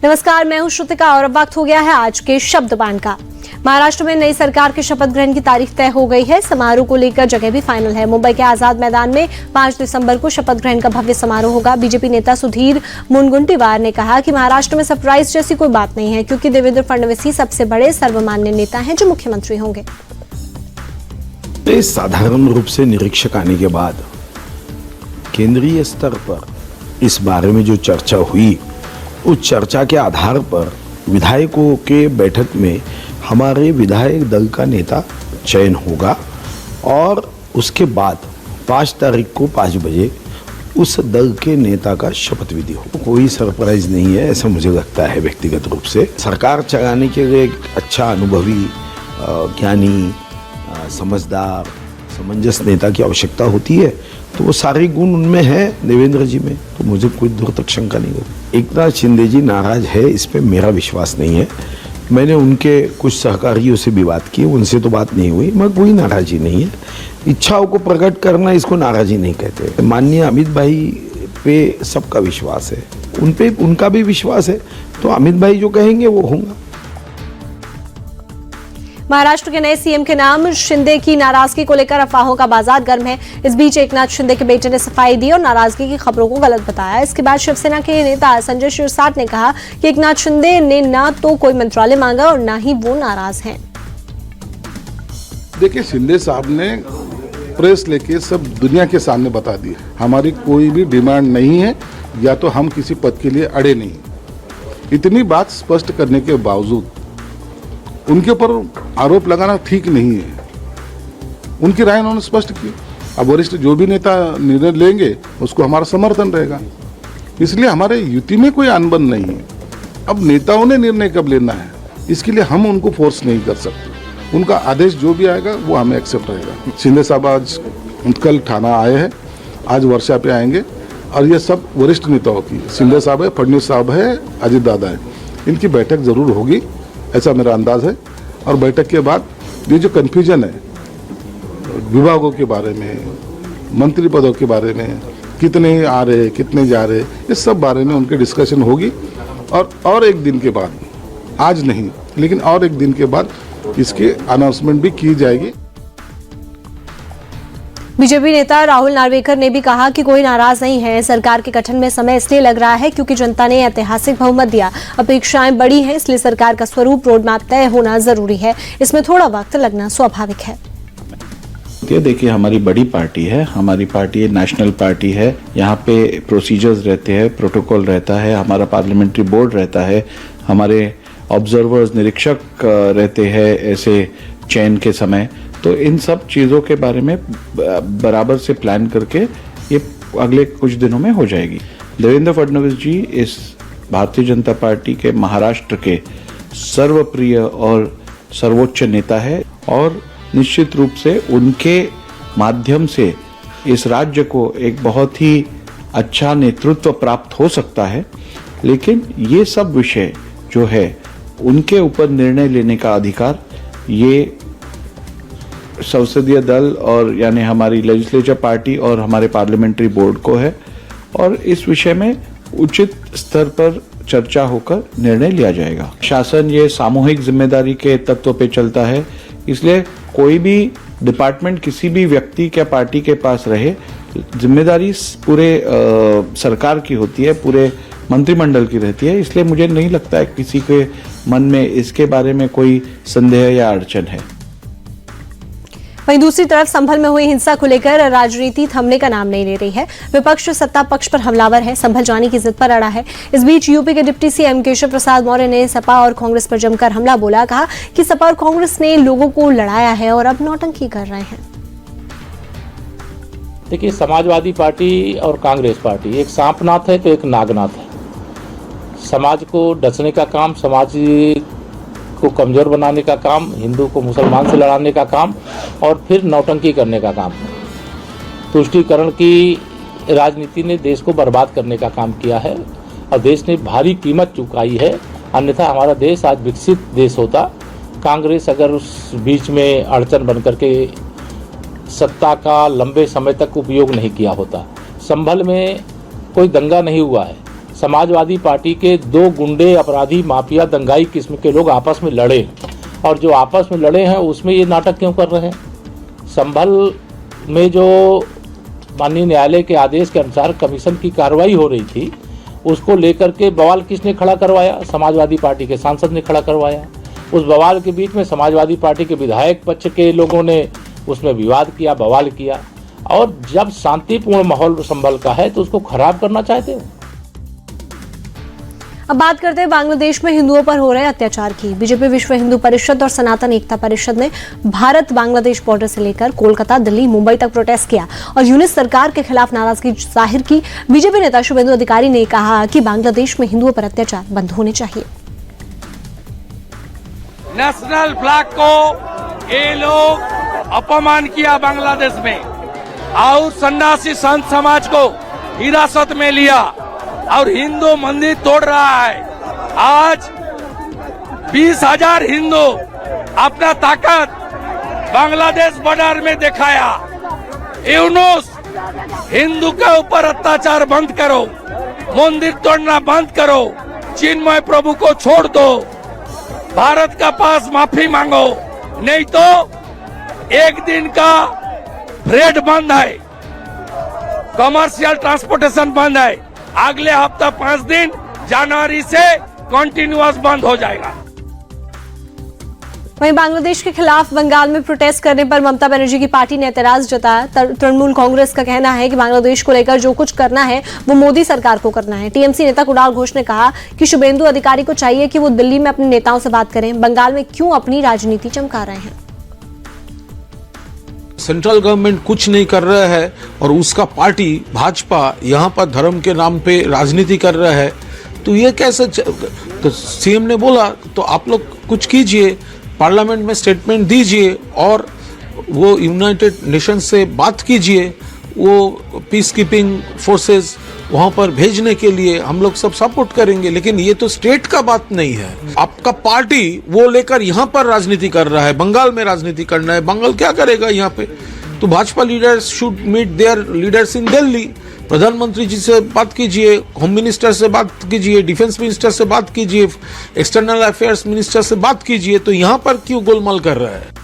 नमस्कार, मैं हूं श्रुतिका और अब वक्त हो गया है आज के शब्द बाण का। महाराष्ट्र में नई सरकार के शपथ ग्रहण की तारीख तय हो गई है। समारोह को लेकर जगह भी फाइनल है। मुंबई के आजाद मैदान में 5 दिसंबर को शपथ ग्रहण का भव्य समारोह होगा। बीजेपी नेता सुधीर मुनगंटीवार ने कहा कि महाराष्ट्र में सरप्राइज जैसी कोई बात नहीं है, क्योंकि देवेंद्र फडणवीस ही सबसे बड़े सर्वमान्य नेता हैं जो मुख्यमंत्री होंगे। साधारण रूप से निरीक्षक आने के बाद केंद्रीय स्तर पर इस बारे में जो चर्चा हुई, उस चर्चा के आधार पर विधायकों के बैठक में हमारे विधायक दल का नेता चयन होगा और उसके बाद 5 तारीख को 5 बजे उस दल के नेता का शपथ विधि हो। कोई सरप्राइज नहीं है, ऐसा मुझे लगता है व्यक्तिगत रूप से। सरकार चलाने के लिए एक अच्छा अनुभवी, ज्ञानी, समझदार, समंजस नेता की आवश्यकता होती है, तो वो सारे गुण उनमें हैं देवेंद्र जी में, तो मुझे कोई दूर तक शंका नहीं होती। एकनाथ शिंदे जी नाराज है, इस पे मेरा विश्वास नहीं है। मैंने उनके कुछ सहकारियों से भी बात की, उनसे तो बात नहीं हुई, मगर कोई नाराजी नहीं है। इच्छाओं को प्रकट करना इसको नाराजी नहीं कहते। माननीय अमित भाई पे सबका विश्वास है, उन पे उनका भी विश्वास है, तो अमित भाई जो कहेंगे वो होगा। महाराष्ट्र के नए सीएम के नाम शिंदे की नाराजगी को लेकर अफवाहों का बाजार गर्म है। इस बीच एकनाथ शिंदे के बेटे ने सफाई दी और नाराजगी की खबरों को गलत बताया। इसके बाद शिवसेना के नेता संजय शिरसाट ने कहा कि एकनाथ शिंदे ने ना तो कोई मंत्रालय मांगा और ना ही वो नाराज हैं। देखिए, शिंदे साहब ने प्रेस लेके सब दुनिया के सामने बता दिया, हमारी कोई भी डिमांड नहीं है, या तो हम किसी पद के लिए अड़े नहीं। इतनी बात स्पष्ट करने के बावजूद उनके ऊपर आरोप लगाना ठीक नहीं है। उनकी राय उन्होंने स्पष्ट की। अब वरिष्ठ जो भी नेता निर्णय लेंगे उसको हमारा समर्थन रहेगा, इसलिए हमारे युति में कोई अनबन नहीं है। अब नेताओं ने निर्णय कब लेना है, इसके लिए हम उनको फोर्स नहीं कर सकते। उनका आदेश जो भी आएगा वो हमें एक्सेप्ट रहेगा। शिंदे साहब आज कल ठाणा आए हैं, आज वर्षा पे आएंगे, और ये सब वरिष्ठ नेताओं की, शिंदे साहब है, फडणवीस साहब है, अजित दादा है, इनकी बैठक जरूर होगी, ऐसा मेरा अंदाज है। और बैठक के बाद ये जो कन्फ्यूजन है विभागों के बारे में, मंत्री पदों के बारे में, कितने आ रहे कितने जा रहे, इस सब बारे में उनकी डिस्कशन होगी। और एक दिन के बाद, आज नहीं लेकिन और एक दिन के बाद इसकी अनाउंसमेंट भी की जाएगी। बीजेपी नेता राहुल नार्वेकर ने भी कहा कि कोई नाराज नहीं है। सरकार के गठन में समय इसलिए लग रहा है क्योंकि जनता ने ऐतिहासिक बहुमत दिया। अपेक्षाएं बड़ी हैं, इसलिए सरकार का स्वरूप, रोड मैप तय होना जरूरी है। इसमें थोड़ा वक्त लगना स्वाभाविक है। देखिए, हमारी बड़ी पार्टी है, हमारी पार्टी नेशनल पार्टी है। यहाँ पे प्रोसीजर्स रहते हैं, प्रोटोकॉल रहता है, हमारा पार्लियामेंट्री बोर्ड रहता है, हमारे ऑब्जर्वर्स, निरीक्षक रहते हैं ऐसे चयन के समय। तो इन सब चीज़ों के बारे में बराबर से प्लान करके ये अगले कुछ दिनों में हो जाएगी। देवेंद्र फडणवीस जी इस भारतीय जनता पार्टी के महाराष्ट्र के सर्वप्रिय और सर्वोच्च नेता है, और निश्चित रूप से उनके माध्यम से इस राज्य को एक बहुत ही अच्छा नेतृत्व प्राप्त हो सकता है। लेकिन ये सब विषय जो है, उनके ऊपर निर्णय लेने का अधिकार ये संसदीय दल और यानी हमारी लेजिस्लेचर पार्टी और हमारे पार्लियामेंट्री बोर्ड को है, और इस विषय में उचित स्तर पर चर्चा होकर निर्णय लिया जाएगा। शासन ये सामूहिक जिम्मेदारी के तत्व पे चलता है, इसलिए कोई भी डिपार्टमेंट किसी भी व्यक्ति या पार्टी के पास रहे, जिम्मेदारी पूरे सरकार की होती है, पूरे मंत्रिमंडल की रहती है। इसलिए मुझे नहीं लगता है किसी के मन में इसके बारे में कोई संदेह या अड़चन है। वहीं दूसरी तरफ संभल में हुई हिंसा को लेकर राजनीति थमने का नाम नहीं ले रही है। विपक्ष सत्ता पक्ष पर हमलावर है, संभल जाने की जिद पर अड़ा है। इस बीच यूपी के डिप्टी सीएम केशव प्रसाद मौर्य ने सपा और कांग्रेस पर जमकर हमला बोला। कहा कि सपा और कांग्रेस ने लोगों को लड़ाया है और अब नौटंकी कर रहे हैं। देखिए, समाजवादी पार्टी और कांग्रेस पार्टी एक सांपनाथ है तो एक नागनाथ है। समाज को डसने का काम, समाज को कमजोर बनाने का काम, हिंदू को मुसलमान से लड़ाने का काम, और फिर नौटंकी करने का काम। तुष्टीकरण की राजनीति ने देश को बर्बाद करने का काम किया है और देश ने भारी कीमत चुकाई है। अन्यथा हमारा देश आज विकसित देश होता। कांग्रेस अगर उस बीच में अड़चन बन करके सत्ता का लंबे समय तक उपयोग नहीं किया होता। संभल में कोई दंगा नहीं हुआ है, समाजवादी पार्टी के दो गुंडे अपराधी माफिया दंगाई किस्म के लोग आपस में लड़े, और जो आपस में लड़े हैं उसमें ये नाटक क्यों कर रहे हैं? संभल में जो माननीय न्यायालय के आदेश के अनुसार कमीशन की कार्रवाई हो रही थी, उसको लेकर के बवाल किसने खड़ा करवाया? समाजवादी पार्टी के सांसद ने खड़ा करवाया। उस बवाल के बीच में समाजवादी पार्टी के विधायक पक्ष के लोगों ने उसमें विवाद किया, बवाल किया, और जब शांतिपूर्ण माहौल संभल का है तो उसको खराब करना चाहते हो। अब बात करते हैं बांग्लादेश में हिंदुओं पर हो रहे अत्याचार की। बीजेपी, विश्व हिंदू परिषद और सनातन एकता परिषद ने भारत बांग्लादेश बॉर्डर से लेकर कोलकाता, दिल्ली, मुंबई तक प्रोटेस्ट किया और यूनिस सरकार के खिलाफ नाराजगी जाहिर की। बीजेपी नेता शुभेंदु अधिकारी ने कहा कि बांग्लादेश में हिंदुओं पर अत्याचार बंद होने चाहिए। नेशनल फ्लैग को ये लोग अपमान किया बांग्लादेश में, और सन्यासी संत समाज को हिरासत में लिया और हिंदू मंदिर तोड़ रहा है। आज 20,000 हिंदू अपना ताकत बांग्लादेश बॉर्डर में दिखाया। यूनुस, हिंदू के ऊपर अत्याचार बंद करो, मंदिर तोड़ना बंद करो, चिन्मय प्रभु को छोड़ दो, भारत का पास माफी मांगो, नहीं तो एक दिन का फ्रेट बंद है, कमर्शियल ट्रांसपोर्टेशन बंद है, अगले हफ्ता 5 दिन जनवरी से कंटिन्यूअस बंद हो जाएगा। वहीं बांग्लादेश के खिलाफ बंगाल में प्रोटेस्ट करने पर ममता बनर्जी की पार्टी ने एतराज जताया। तृणमूल कांग्रेस का कहना है कि बांग्लादेश को लेकर जो कुछ करना है वो मोदी सरकार को करना है। टीएमसी नेता कुणाल घोष ने कहा कि शुभेंदु अधिकारी को चाहिए कि वो दिल्ली में अपने नेताओं से बात करें, बंगाल में क्यों अपनी राजनीति चमका रहे हैं। सेंट्रल गवर्नमेंट कुछ नहीं कर रहा है और उसका पार्टी भाजपा यहाँ पर धर्म के नाम पे राजनीति कर रहा है, तो ये कैसे? तो सीएम ने बोला तो आप लोग कुछ कीजिए, पार्लियामेंट में स्टेटमेंट दीजिए और वो यूनाइटेड नेशंस से बात कीजिए, वो पीस कीपिंग फोर्सेस वहां पर भेजने के लिए हम लोग सब सपोर्ट करेंगे। लेकिन ये तो स्टेट का बात नहीं है। आपका पार्टी वो लेकर यहाँ पर राजनीति कर रहा है, बंगाल में राजनीति करना है। बंगाल क्या करेगा यहाँ पे? तो Bhajpa leaders should meet their leaders in Delhi. प्रधानमंत्री जी से बात कीजिए, होम मिनिस्टर से बात कीजिए, डिफेंस मिनिस्टर से बात कीजिए, एक्सटर्नल अफेयर्स मिनिस्टर से बात कीजिए। तो यहाँ पर क्यों गोलमाल कर रहा है?